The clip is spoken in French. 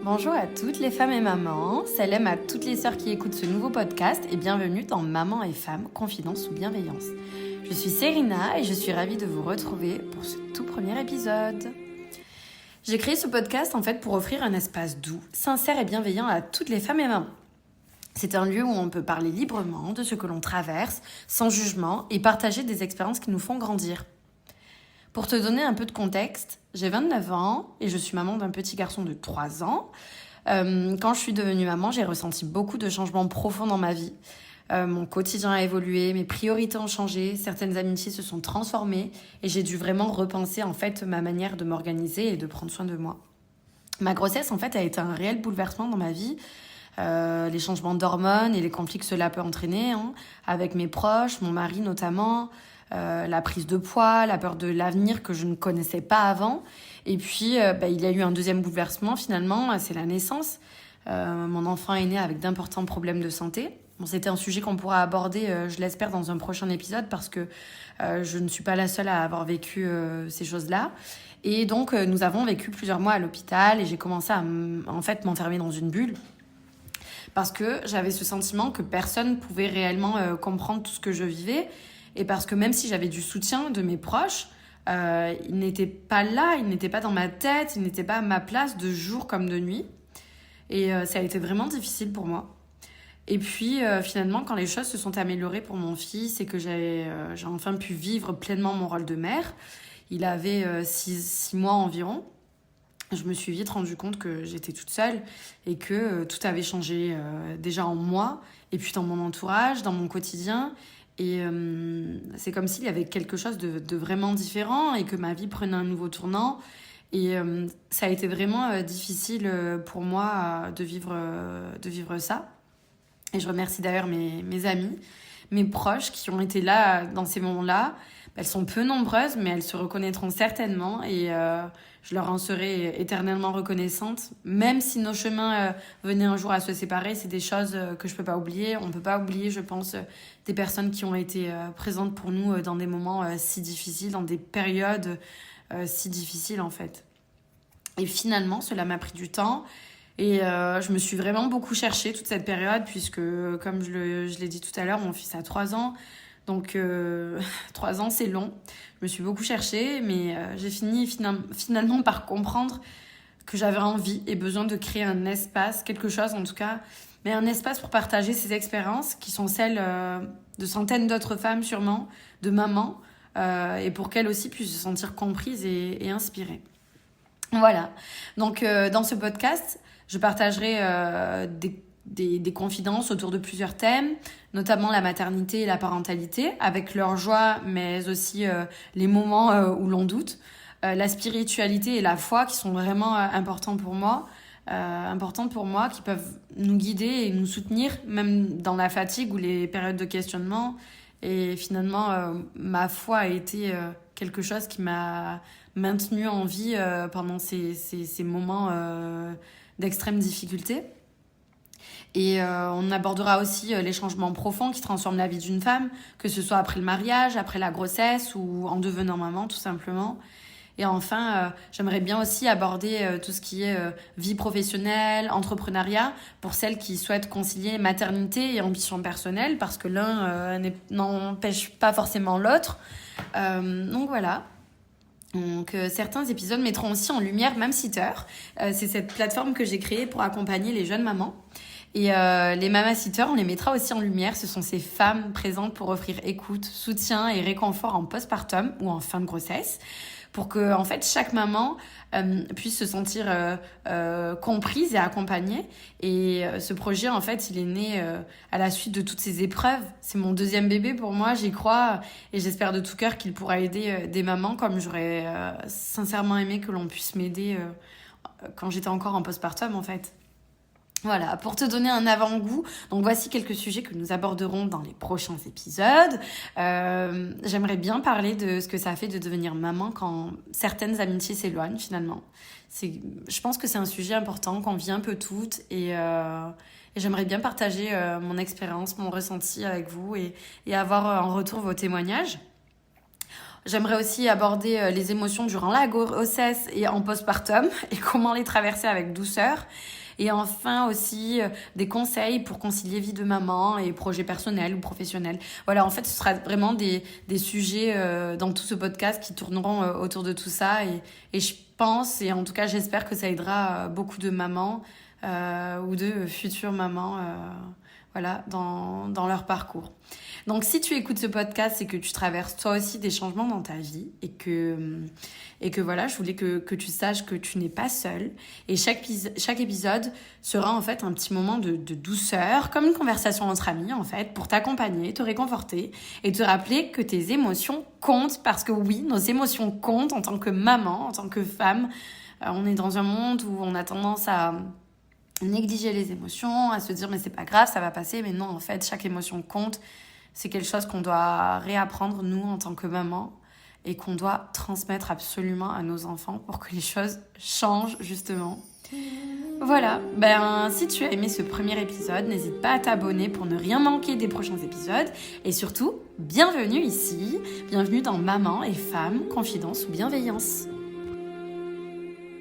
Bonjour à toutes les femmes et mamans, salam à toutes les sœurs qui écoutent ce nouveau podcast et bienvenue dans Maman et Femmes, Confidence ou Bienveillance. Je suis Serena et je suis ravie de vous retrouver pour ce tout premier épisode. J'ai créé ce podcast en fait pour offrir un espace doux, sincère et bienveillant à toutes les femmes et mamans. C'est un lieu où on peut parler librement de ce que l'on traverse, sans jugement, et partager des expériences qui nous font grandir. Pour te donner un peu de contexte, j'ai 29 ans et je suis maman d'un petit garçon de 3 ans. Quand je suis devenue maman, j'ai ressenti beaucoup de changements profonds dans ma vie. Mon quotidien a évolué, mes priorités ont changé, certaines amitiés se sont transformées et j'ai dû vraiment repenser en fait ma manière de m'organiser et de prendre soin de moi. Ma grossesse en fait a été un réel bouleversement dans ma vie. Les changements d'hormones et les conflits que cela peut entraîner, avec mes proches, mon mari notamment, la prise de poids, la peur de l'avenir que je ne connaissais pas avant. Et puis, il y a eu un deuxième bouleversement finalement, c'est la naissance. Mon enfant est né avec d'importants problèmes de santé. Bon, c'était un sujet qu'on pourra aborder, je l'espère, dans un prochain épisode parce que je ne suis pas la seule à avoir vécu ces choses-là. Et donc, nous avons vécu plusieurs mois à l'hôpital et j'ai commencé à m'enfermer dans une bulle. Parce que j'avais ce sentiment que personne ne pouvait réellement comprendre tout ce que je vivais. Et parce que même si j'avais du soutien de mes proches, ils n'étaient pas là, ils n'étaient pas dans ma tête, ils n'étaient pas à ma place de jour comme de nuit. Et ça a été vraiment difficile pour moi. Et puis finalement, quand les choses se sont améliorées pour mon fils et que j'ai enfin pu vivre pleinement mon rôle de mère, il avait 6 mois environ. Je me suis vite rendu compte que j'étais toute seule et que tout avait changé déjà en moi et puis dans mon entourage, dans mon quotidien. Et c'est comme s'il y avait quelque chose de vraiment différent et que ma vie prenait un nouveau tournant. Et ça a été vraiment difficile pour moi de vivre ça. Et je remercie d'ailleurs mes amis, mes proches qui ont été là dans ces moments-là. Elles sont peu nombreuses, mais elles se reconnaîtront certainement et je leur en serai éternellement reconnaissante. Même si nos chemins venaient un jour à se séparer, c'est des choses que je peux pas oublier. On peut pas oublier, je pense, des personnes qui ont été présentes pour nous dans des moments si difficiles, dans des périodes si difficiles en fait. Et finalement, cela m'a pris du temps. Et je me suis vraiment beaucoup cherchée toute cette période puisque, comme je l'ai dit tout à l'heure, mon fils a 3 ans. Donc 3 ans, c'est long. Je me suis beaucoup cherchée, mais j'ai fini finalement par comprendre que j'avais envie et besoin de créer un espace, quelque chose en tout cas, mais un espace pour partager ces expériences qui sont celles de centaines d'autres femmes sûrement, de mamans, et pour qu'elles aussi puissent se sentir comprises et inspirées. Voilà. Donc dans ce podcast, je partagerai des confidences autour de plusieurs thèmes, notamment la maternité et la parentalité, avec leurs joies, mais aussi les moments où l'on doute, la spiritualité et la foi qui sont vraiment importantes pour moi, qui peuvent nous guider et nous soutenir, même dans la fatigue ou les périodes de questionnement. Et finalement, ma foi a été quelque chose qui m'a maintenue en vie pendant ces moments d'extrême difficulté. Et on abordera aussi les changements profonds qui transforment la vie d'une femme, que ce soit après le mariage, après la grossesse ou en devenant maman tout simplement. Et enfin, j'aimerais bien aussi aborder tout ce qui est vie professionnelle, entrepreneuriat, pour celles qui souhaitent concilier maternité et ambition personnelle, parce que l'un n'empêche pas forcément l'autre. Donc voilà. Donc certains épisodes mettront aussi en lumière Mamsitter. C'est cette plateforme que j'ai créée pour accompagner les jeunes mamans. Et les Mamasitters, on les mettra aussi en lumière. Ce sont ces femmes présentes pour offrir écoute, soutien et réconfort en postpartum ou en fin de grossesse, pour que en fait chaque maman puisse se sentir comprise et accompagnée. Et ce projet, en fait, il est né à la suite de toutes ces épreuves. C'est mon deuxième bébé pour moi, j'y crois, et j'espère de tout cœur qu'il pourra aider des mamans comme j'aurais sincèrement aimé que l'on puisse m'aider quand j'étais encore en postpartum, en fait. Voilà, pour te donner un avant-goût, donc voici quelques sujets que nous aborderons dans les prochains épisodes. J'aimerais bien parler de ce que ça fait de devenir maman quand certaines amitiés s'éloignent finalement. Je pense que c'est un sujet important qu'on vit un peu toutes et j'aimerais bien partager mon expérience, mon ressenti avec vous et avoir en retour vos témoignages. J'aimerais aussi aborder les émotions durant la grossesse et en postpartum et comment les traverser avec douceur. Et enfin aussi des conseils pour concilier vie de maman et projets personnels ou professionnels. Voilà, en fait, ce sera vraiment des sujets dans tout ce podcast qui tourneront autour de tout ça. Et je pense, et en tout cas j'espère que ça aidera beaucoup de mamans ou de futures mamans voilà, dans leur parcours. Donc si tu écoutes ce podcast, c'est que tu traverses toi aussi des changements dans ta vie et que voilà, je voulais que tu saches que tu n'es pas seule. Et chaque épisode sera en fait un petit moment de douceur, comme une conversation entre amis en fait, pour t'accompagner, te réconforter et te rappeler que tes émotions comptent, parce que oui, nos émotions comptent en tant que maman, en tant que femme. On est dans un monde où on a tendance à négliger les émotions, à se dire mais c'est pas grave, ça va passer. Mais non, en fait, chaque émotion compte. C'est quelque chose qu'on doit réapprendre, nous, en tant que maman, et qu'on doit transmettre absolument à nos enfants pour que les choses changent, justement. Voilà, si tu as aimé ce premier épisode, n'hésite pas à t'abonner pour ne rien manquer des prochains épisodes. Et surtout, bienvenue ici, bienvenue dans Maman et Femme, Confidence ou Bienveillance.